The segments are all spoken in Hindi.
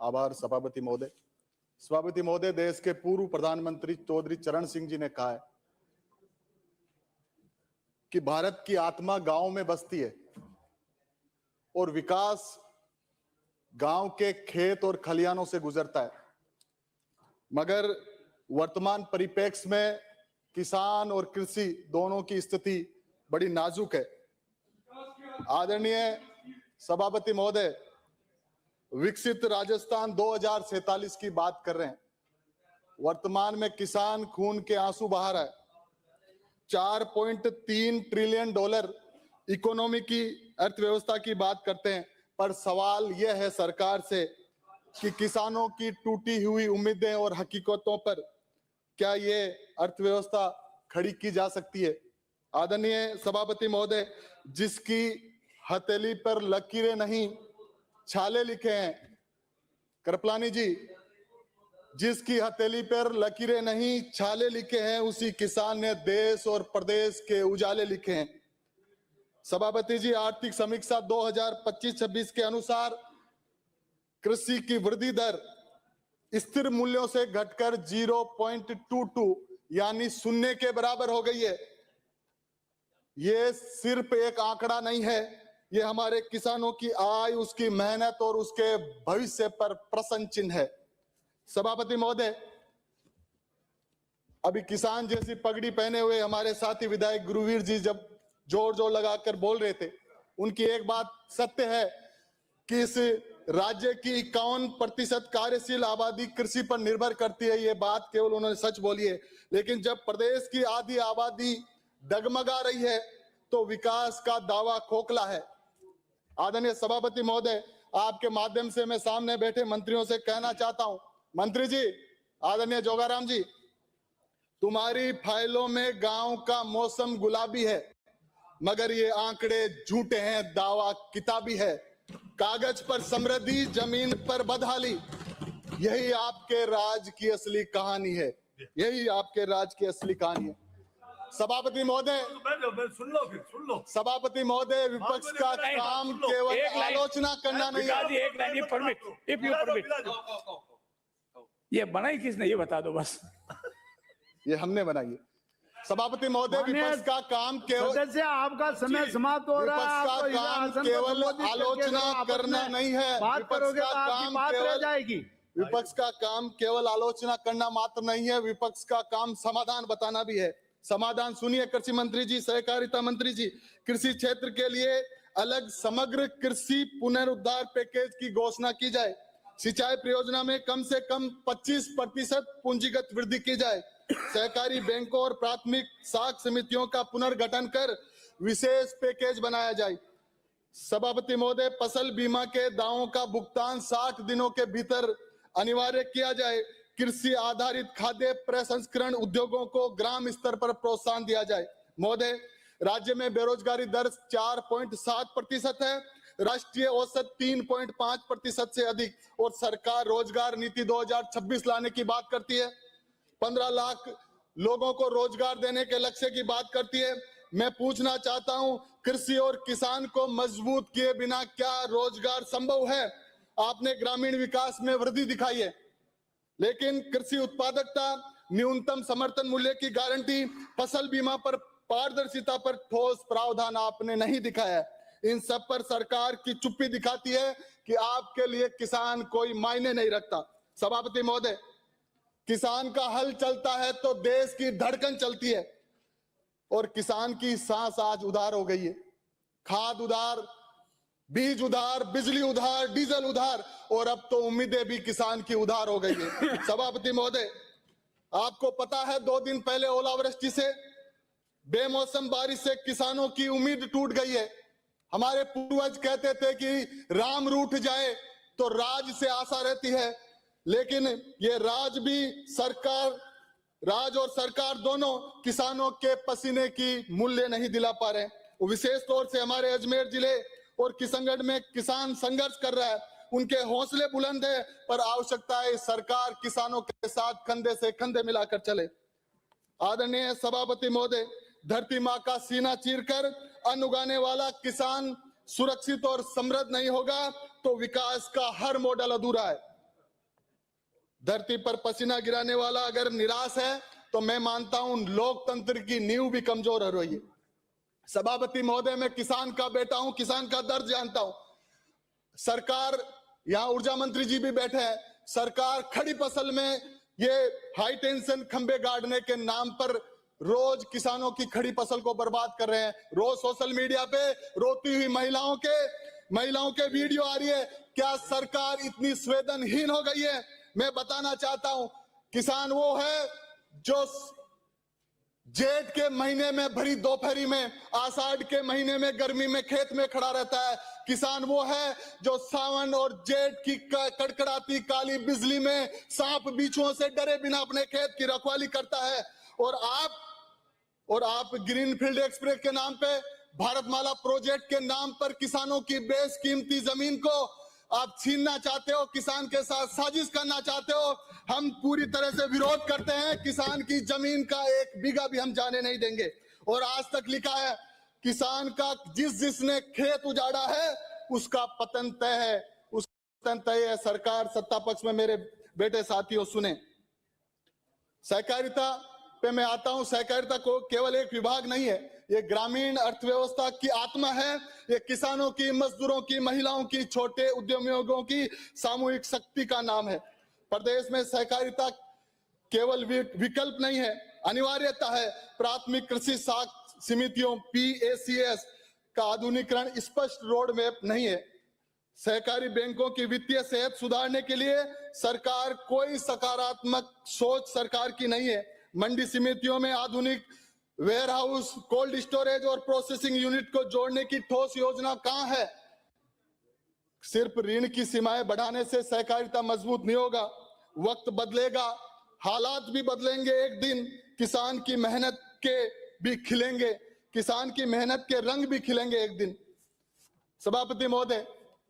आभार सभापति महोदय। सभापति महोदय, देश के पूर्व प्रधानमंत्री चौधरी चरण सिंह जी ने कहा है कि भारत की आत्मा गांव में बसती है और विकास गांव के खेत और खलिहानों से गुजरता है। मगर वर्तमान परिप्रेक्ष्य में किसान और कृषि दोनों की स्थिति बड़ी नाजुक है। आदरणीय सभापति महोदय, विकसित राजस्थान 2047 की बात कर रहे हैं। वर्तमान में किसान खून के आंसू बहा रहा है। 4.3 ट्रिलियन डॉलर इकोनॉमी की अर्थव्यवस्था की बात करते हैं, पर सवाल यह है सरकार से कि किसानों की टूटी हुई उम्मीदें और हकीकतों पर क्या ये अर्थव्यवस्था खड़ी की जा सकती है। आदरणीय सभापति महोदय, जिसकी हथेली पर लकीरें नहीं छाले लिखे हैं, कृपलानी जी, जिसकी हथेली पर लकीरें नहीं छाले लिखे हैं, उसी किसान ने देश और प्रदेश के उजाले लिखे हैं। सभापति जी, आर्थिक समीक्षा 2025-26 के अनुसार कृषि की वृद्धि दर स्थिर मूल्यों से घटकर 0.22 यानी शून्य के बराबर हो गई है। ये सिर्फ एक आंकड़ा नहीं है, ये हमारे किसानों की आय, उसकी मेहनत और उसके भविष्य पर प्रश्न चिन्ह है। सभापति महोदय, अभी किसान जैसी पगड़ी पहने हुए हमारे साथी विधायक गुरुवीर जी जब जोर जोर लगाकर बोल रहे थे, उनकी एक बात सत्य है कि इस राज्य की 51% कार्यशील आबादी कृषि पर निर्भर करती है। ये बात केवल उन्होंने सच बोली है। लेकिन जब प्रदेश की आधी आबादी डगमगा रही है तो विकास का दावा खोखला है। आदरणीय सभापति महोदय, आपके माध्यम से मैं सामने बैठे मंत्रियों से कहना चाहता हूं, मंत्री जी, आदरणीय जोगाराम जी, तुम्हारी फाइलों में गांव का मौसम गुलाबी है, मगर ये आंकड़े झूठे हैं, दावा किताबी है। कागज पर समृद्धि, जमीन पर बदहाली, यही आपके राज की असली कहानी है। यही आपके राज की असली कहानी है। सभापति महोदय, सुन लो। सभापति महोदय, विपक्ष का काम केवल आलोचना करना नहीं है। एक line permit, if you permit. ये बनाई किसने, ये बता दो बस। ये हमने बनाई है। सभापति महोदय, विपक्ष का काम केवल, सदस्य आपका समय समाप्त हो रहा है। विपक्ष का काम केवल आलोचना करना नहीं है। बात करोगे तो आपकी बात रह जाएगी। विपक्ष का काम केवल आलोचना करना मात्र नहीं है, विपक्ष का काम समाधान बताना भी है। समाधान सुनिए कृषि मंत्री जी, सहकारिता मंत्री जी, कृषि क्षेत्र के लिए अलग समग्र कृषि पुनरुद्धार पैकेज की घोषणा की जाए। सिंचाई परियोजना में कम से कम 25% पूंजीगत वृद्धि की जाए। सहकारी बैंकों और प्राथमिक साख समितियों का पुनर्गठन कर विशेष पैकेज बनाया जाए। सभापति महोदय, फसल बीमा के दावों का भुगतान 60 दिनों के भीतर अनिवार्य किया जाए। कृषि आधारित खाद्य प्रसंस्करण उद्योगों को ग्राम स्तर पर प्रोत्साहन दिया जाए। महोदय, राज्य में बेरोजगारी दर 4.7% है, राष्ट्रीय औसत 3.5% से अधिक, और सरकार रोजगार नीति 2026 लाने की बात करती है। 15 लाख लोगों को रोजगार देने के लक्ष्य की बात करती है। मैं पूछना चाहता हूं, कृषि और किसान को मजबूत किए बिना क्या रोजगार संभव है? आपने ग्रामीण विकास में वृद्धि दिखाई है, लेकिन कृषि उत्पादकता, न्यूनतम समर्थन मूल्य की गारंटी, फसल बीमा पर पारदर्शिता पर ठोस प्रावधान आपने नहीं दिखाया है। इन सब पर सरकार की चुप्पी दिखाती है कि आपके लिए किसान कोई मायने नहीं रखता। सभापति महोदय, किसान का हल चलता है तो देश की धड़कन चलती है, और किसान की सांस आज उधार हो गई है। खाद उधार, बीज उधार, बिजली उधार, डीजल उधार, और अब तो उम्मीदें भी किसान की उधार हो गई है। सभापति महोदय, आपको पता है 2 दिन पहले ओलावृष्टि से, बेमौसम बारिश से किसानों की उम्मीद टूट गई है। हमारे पूर्वज कहते थे कि राम रूठ जाए तो राज से आशा रहती है, लेकिन ये राज और सरकार दोनों किसानों के पसीने की मूल्य नहीं दिला पा रहे। विशेष तौर से हमारे अजमेर जिले और किशनगढ़ में किसान संघर्ष कर रहा है। उनके हौसले बुलंद है, पर आवश्यकता है सरकार किसानों के साथ कंधे से कंधे मिलाकर चले। आदरणीय सभापति महोदय, धरती माँ का सीना चीरकर अन्न उगाने वाला किसान सुरक्षित और समृद्ध नहीं होगा तो विकास का हर मॉडल अधूरा है। धरती पर पसीना गिराने वाला अगर निराश है तो मैं मानता हूं लोकतंत्र की नींव भी कमजोर हो रही है। सभापति महोदय, मैं किसान का बेटा हूं, किसान का दर्द जानता हूं। सरकार, यहां ऊर्जा मंत्री जी भी बैठे हैं, सरकार खड़ी फसल में ये हाई टेंशन खंबे गाड़ने के नाम पर रोज किसानों की खड़ी फसल को बर्बाद कर रहे हैं। रोज सोशल मीडिया पे रोती हुई महिलाओं के वीडियो आ रही है। क्या सरकार इतनी संवेदनहीन हो गई है? मैं बताना चाहता हूं, किसान वो है जो जेठ के महीने में भरी दोपहरी में, आषाढ़ के महीने में गर्मी में खेत में खड़ा रहता है। किसान वो है जो सावन और जेठ की कड़कड़ाती काली बिजली में सांप बिच्छुओं से डरे बिना अपने खेत की रखवाली करता है। और आप ग्रीनफील्ड एक्सप्रेस के नाम पे, भारतमाला प्रोजेक्ट के नाम पर किसानों की बेशकीमती जमीन को आप छीनना चाहते हो, किसान के साथ साजिश करना चाहते हो। हम पूरी तरह से विरोध करते हैं। किसान की जमीन का एक बीघा भी हम जाने नहीं देंगे। और आज तक लिखा है, किसान का जिसने खेत उजाड़ा है उसका पतन तय है, उसका पतन तय है। सरकार सत्ता पक्ष में मेरे बेटे साथियों सुने, सहकारिता पे मैं आता हूं। सहकारिता को केवल एक विभाग नहीं है, ये ग्रामीण अर्थव्यवस्था की आत्मा है। ये किसानों की, मजदूरों की, महिलाओं की, छोटे उद्यमियों की सामूहिक शक्ति का नाम है। प्रदेश में सहकारिता केवल विकल्प नहीं है, अनिवार्यता है। प्राथमिक कृषि साख समितियों PACS का आधुनिकीकरण स्पष्ट रोड मैप नहीं है। सहकारी बैंकों की वित्तीय सेहत सुधारने के लिए सरकार कोई सकारात्मक सोच सरकार की नहीं है। मंडी समितियों में आधुनिक वेयर हाउस, कोल्ड स्टोरेज और प्रोसेसिंग यूनिट को जोड़ने की ठोस योजना कहां है? सिर्फ ऋण की सीमाएं बढ़ाने से सहकारिता मजबूत नहीं होगा। वक्त बदलेगा, हालात भी बदलेंगे। एक दिन किसान की मेहनत के भी खिलेंगे, किसान की मेहनत के रंग भी खिलेंगे एक दिन। सभापति महोदय,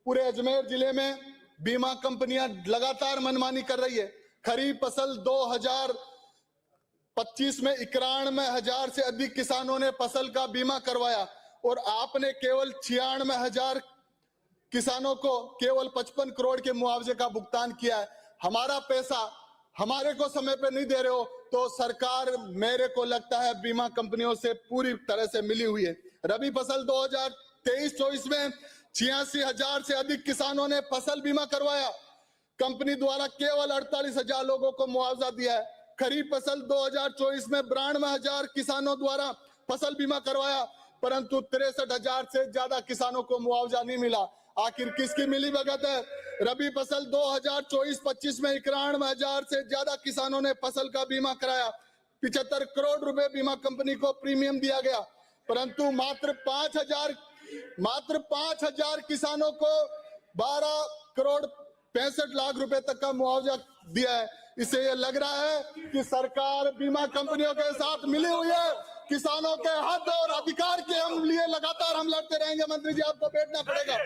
पूरे अजमेर जिले में बीमा कंपनियां लगातार मनमानी कर रही है। खरीफ फसल 2025 में 91,000 से अधिक किसानों ने फसल का बीमा करवाया और आपने केवल 96,000 किसानों को केवल 55 करोड़ के मुआवजे का भुगतान किया है। हमारा पैसा हमारे को समय पे नहीं दे रहे हो तो सरकार, मेरे को लगता है, बीमा कंपनियों से पूरी तरह से मिली हुई है। रबी फसल 2023-24 में 86,000 से अधिक किसानों ने फसल बीमा करवाया। कंपनी द्वारा केवल 48,000 लोगों को मुआवजा दिया है। खरीफ फसल 2024 में 92,000 किसानों द्वारा फसल बीमा करवाया, परंतु 63,000 से ज्यादा किसानों को मुआवजा नहीं मिला। आखिर किसकी मिली भगत है? रबी फसल 2024-25 में 91,000 से ज्यादा किसानों ने फसल का बीमा कराया। 75 करोड़ रुपए बीमा कंपनी को प्रीमियम दिया गया, परंतु मात्र 5,000 किसानों को 12 करोड़ 65 लाख रुपए तक का मुआवजा दिया है। इससे ये लग रहा है कि सरकार बीमा कंपनियों के साथ मिली हुई है। किसानों के हक और अधिकार के हम लिए लगातार हम लड़ते रहेंगे। मंत्री जी, आपको बैठना पड़ेगा।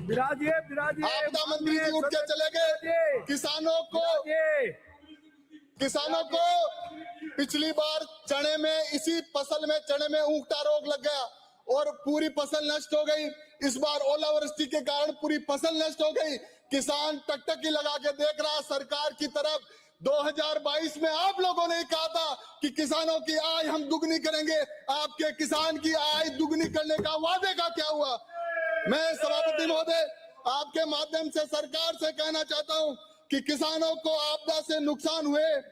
विराजिए आपदा मंत्री जी उठ के चले गए। किसानों को पिछली बार चने में, इसी फसल में चने में ऊंटा रोग लग गया और पूरी फसल नष्ट हो गई। इस बार ओलावृष्टि के कारण पूरी फसल नष्ट हो गई। किसान टकटकी लगा के देख रहा सरकार की तरफ। 2022 में आप लोगों ने कहा था कि किसानों की आय हम दुगनी करेंगे। आपके किसान की आय दुगनी करने का वादे का क्या हुआ? मैं सभापति महोदय आपके माध्यम से सरकार से कहना चाहता हूं कि किसानों को आपदा से नुकसान हुए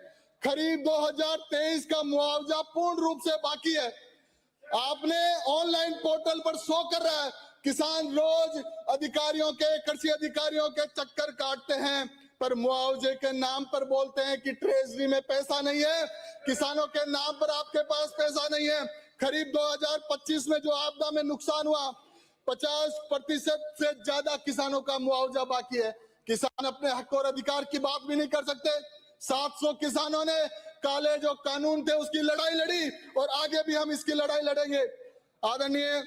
खरीफ 2023 का मुआवजा पूर्ण रूप से बाकी है। आपने ऑनलाइन पोर्टल पर शो कर रहा है। किसान रोज अधिकारियों के, कृषि अधिकारियों के चक्कर काटते हैं, पर मुआवजे के नाम पर बोलते हैं कि ट्रेजरी में पैसा नहीं है। किसानों के नाम पर आपके पास पैसा नहीं है। खरीफ 2025 में जो आपदा में नुकसान हुआ, 50% से ज्यादा किसानों का मुआवजा बाकी है। किसान अपने हक और अधिकार की बात भी नहीं कर सकते। 700 किसानों ने काले जो कानून थे उसकी लड़ाई लड़ी और आगे भी हम इसकी लड़ाई लड़ेंगे। आदरणीय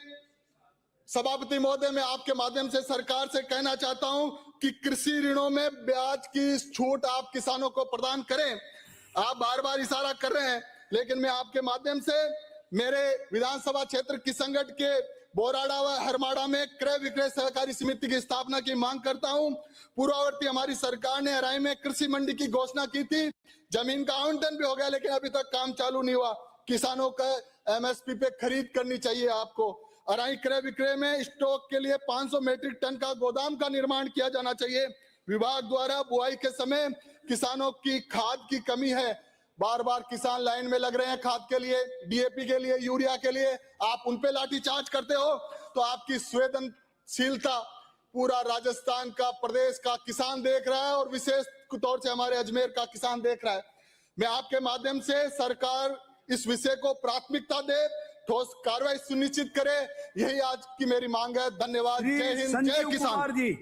सभापति महोदय, मैं आपके माध्यम से सरकार से कहना चाहता हूं कि कृषि ऋणों में ब्याज की छूट आप किसानों को प्रदान करें। आप बार बार इशारा कर रहे हैं, लेकिन मैं आपके माध्यम से मेरे विधानसभा क्षेत्र किशनगढ़ के बोराड़ा व हरमाड़ा में क्रय विक्रय सहकारी समिति की स्थापना की मांग करता हूं। पूर्ववर्ती हमारी सरकार ने अराई में कृषि मंडी की घोषणा की थी, जमीन का आवंटन भी हो गया, लेकिन अभी तक काम चालू नहीं हुआ। किसानों का एमएसपी पे खरीद करनी चाहिए आपको। अराई क्रय विक्रय में स्टॉक के लिए 500 मीट्रिक टन का गोदाम का निर्माण किया जाना चाहिए। विभाग द्वारा बुआई के समय किसानों की खाद की कमी है, बार बार किसान लाइन में लग रहे हैं खाद के लिए, डीएपी के लिए, यूरिया के लिए, आप उन पे लाठीचार्ज करते हो। तो आपकी संवेदनशीलता पूरा राजस्थान का, प्रदेश का किसान देख रहा है और विशेष तौर से हमारे अजमेर का किसान देख रहा है। मैं आपके माध्यम से सरकार इस विषय को प्राथमिकता दे, ठोस कार्रवाई सुनिश्चित करे, यही आज की मेरी मांग है। धन्यवाद। श्री जय हिंद, जय संजीव किसान। कुमार जी।